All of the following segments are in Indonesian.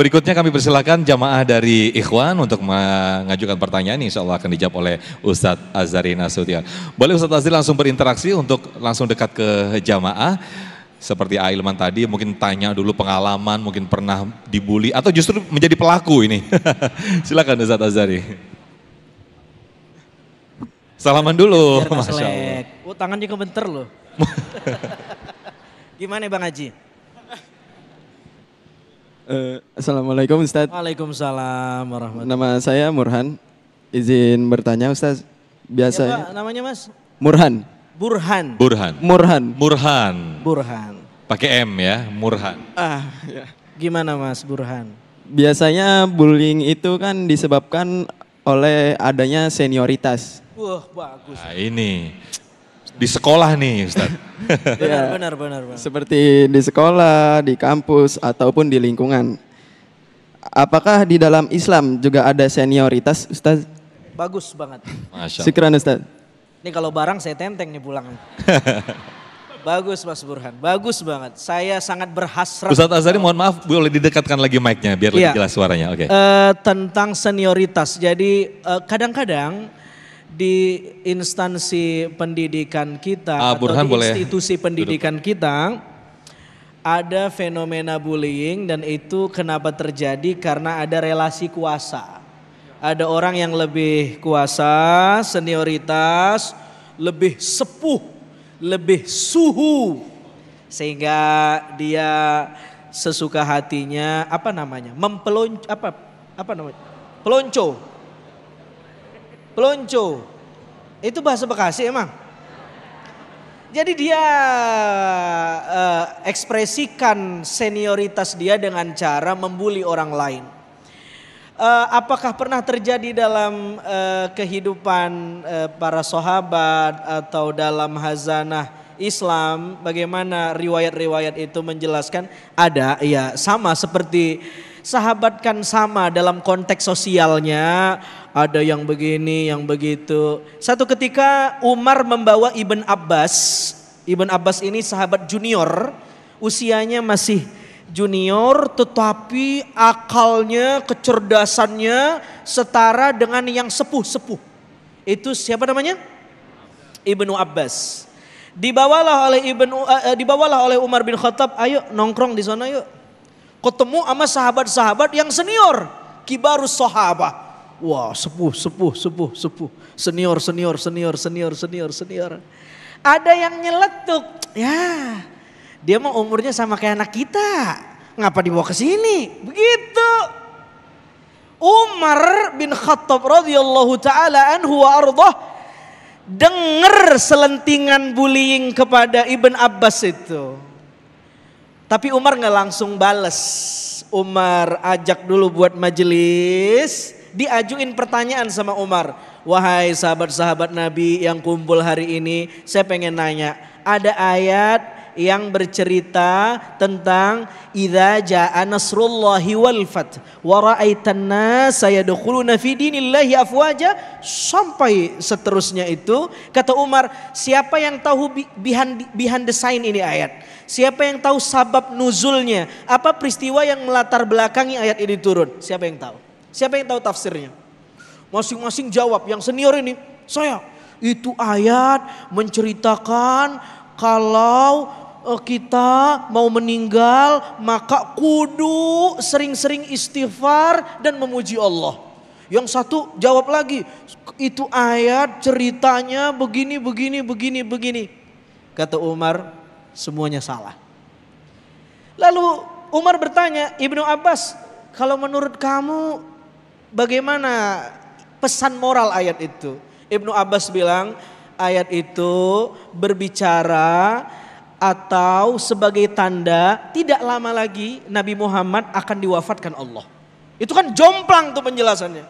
Berikutnya kami persilakan jamaah dari Ikhwan untuk mengajukan pertanyaan. Insya Allah akan dijawab oleh Ustadz Azhari Nasution. Boleh Ustadz Azhari langsung berinteraksi untuk langsung dekat ke jamaah. Seperti Ailman tadi mungkin tanya dulu pengalaman, mungkin pernah dibully atau justru menjadi pelaku ini. Silakan Ustadz Azhari. Salaman dulu. Masya Allah. Oh, tangannya kebentar loh. Gimana Bang Haji? Assalamualaikum Ustadz. Waalaikumsalam warahmatullahi. Nama saya Murhan. Izin bertanya Ustadz. Biasanya. Siapa namanya Mas? Murhan. Burhan. Burhan. Murhan. Burhan. Burhan. Pakai M ya, Murhan. Ya. Gimana Mas Burhan? Biasanya bullying itu kan disebabkan oleh adanya senioritas. Wah bagus. Nah ini, di sekolah nih Ustadz. Benar. Seperti di sekolah, di kampus, ataupun di lingkungan. Apakah di dalam Islam juga ada senioritas Ustadz? Bagus banget. Masya Allah. Syukran Ustadz. Ini kalau barang saya tenteng nih pulang. Bagus Mas Burhan, bagus banget. Saya sangat berhasrat. Ustadz Azhari mohon maaf boleh didekatkan lagi mic-nya biar lebih jelas suaranya. Oke. Tentang senioritas, jadi kadang-kadang di instansi pendidikan kita atau Burhan di boleh institusi pendidikan kita ada fenomena bullying dan itu kenapa terjadi karena ada relasi kuasa. Ada orang yang lebih kuasa, senioritas, lebih sepuh, lebih suhu sehingga dia sesuka hatinya pelonco. Itu bahasa Bekasi emang. Jadi dia ekspresikan senioritas dia dengan cara membuli orang lain. Apakah pernah terjadi dalam kehidupan para sahabat atau dalam hazanah Islam? Bagaimana riwayat-riwayat itu menjelaskan? Ada, ya sama seperti sahabat kan sama dalam konteks sosialnya. Ada yang begini, yang begitu. Satu ketika Umar membawa Ibn Abbas. Ibn Abbas ini sahabat junior, usianya masih junior tetapi akalnya, kecerdasannya setara dengan yang sepuh-sepuh. Itu siapa namanya? Ibnu Abbas. Dibawalah oleh Umar bin Khattab, ayo nongkrong di sana yuk. Ketemu sama sahabat-sahabat yang senior, kibarus sahabah. Wah, sepuh. Senior. Ada yang nyeletuk. Ya, dia mah umurnya sama kayak anak kita. Ngapa dibawa ke sini? Begitu. Umar bin Khattab radhiyallahu taala anhu wa ardhah dengar selentingan bullying kepada Ibn Abbas itu. Tapi Umar nggak langsung bales. Umar ajak dulu buat majelis, diajuin pertanyaan sama Umar. Wahai sahabat-sahabat Nabi yang kumpul hari ini, saya pengen nanya, ada ayat yang bercerita tentang idza jaa nasrullahi wal fath wa ra'aitan nasa yadkhuluna fi dinillahi afwaja sampai seterusnya itu. Kata Umar, siapa yang tahu behind the sign ini ayat? Siapa yang tahu sabab nuzulnya? Apa peristiwa yang melatar belakangi ayat ini turun? Siapa yang tahu? Siapa yang tahu tafsirnya? Masing-masing jawab. Yang senior ini, saya. Itu ayat menceritakan kalau kita mau meninggal maka kudu sering-sering istighfar dan memuji Allah. Yang satu jawab lagi, itu ayat ceritanya begini. Kata Umar, semuanya salah. Lalu Umar bertanya, Ibnu Abbas, kalau menurut kamu bagaimana pesan moral ayat itu? Ibnu Abbas bilang ayat itu berbicara atau sebagai tanda tidak lama lagi Nabi Muhammad akan diwafatkan Allah. Itu kan jomplang tuh penjelasannya.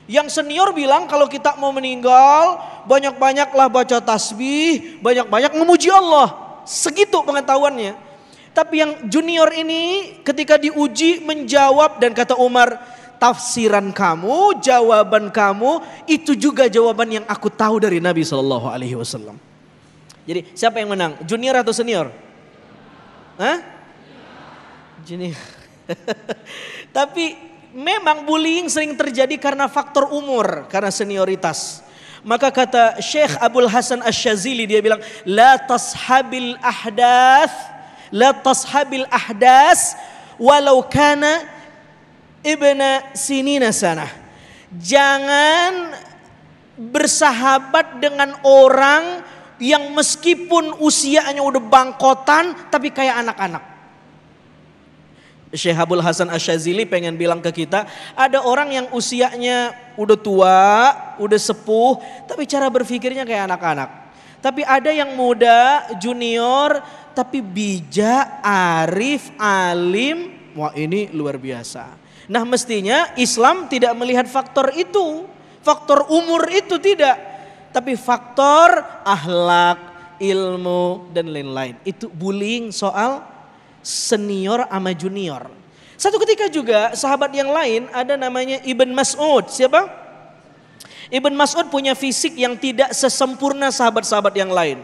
Yang senior bilang kalau kita mau meninggal banyak-banyaklah baca tasbih, banyak-banyak memuji Allah. Segitu pengetahuannya. Tapi yang junior ini ketika diuji menjawab dan kata Umar, tafsiran kamu, jawaban kamu itu juga jawaban yang aku tahu dari Nabi SAW. Jadi siapa yang menang? Junior atau senior? Hah? Junior. Tapi memang bullying sering terjadi karena faktor umur, karena senioritas. Maka kata Syekh Abdul Hasan Asy-Syadzili, dia bilang, la tashabil ahdas walau kana ibna sinina sanah. Jangan bersahabat dengan orang yang meskipun usianya udah bangkotan tapi kayak anak-anak. Syekh Abdul Hasan Asy-Syadzili pengen bilang ke kita, ada orang yang usianya udah tua, udah sepuh, tapi cara berpikirnya kayak anak-anak. Tapi ada yang muda, junior, tapi bijak, arif, alim, wah ini luar biasa. Nah mestinya Islam tidak melihat faktor itu, faktor umur itu tidak. Tapi faktor akhlak, ilmu, dan lain-lain. Itu bullying soal senior sama junior. Satu ketika juga sahabat yang lain ada namanya Ibn Mas'ud. Siapa? Ibn Mas'ud punya fisik yang tidak sesempurna sahabat-sahabat yang lain.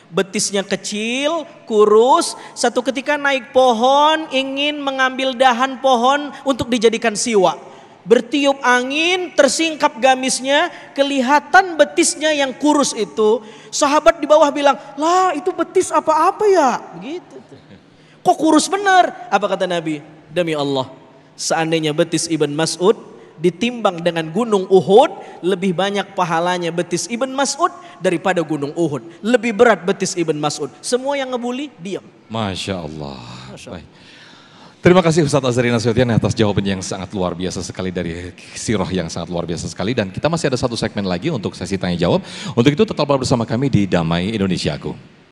Betisnya kecil, kurus. Satu ketika naik pohon, ingin mengambil dahan pohon untuk dijadikan siwak. Bertiup angin, tersingkap gamisnya, kelihatan betisnya yang kurus itu. Sahabat di bawah bilang, lah itu betis apa-apa ya? Begitu. Kok kurus benar? Apa kata Nabi? Demi Allah, seandainya betis Ibn Mas'ud ditimbang dengan gunung Uhud, lebih banyak pahalanya betis Ibn Mas'ud daripada gunung Uhud. Lebih berat betis Ibn Mas'ud. Semua yang ngebully, diam. Masya Allah. Baik. Terima kasih Ustadz Azhari Nasution atas jawabannya yang sangat luar biasa sekali, dari sirah yang sangat luar biasa sekali. Dan kita masih ada satu segmen lagi untuk sesi tanya jawab. Untuk itu tetaplah bersama kami di Damai Indonesiaku.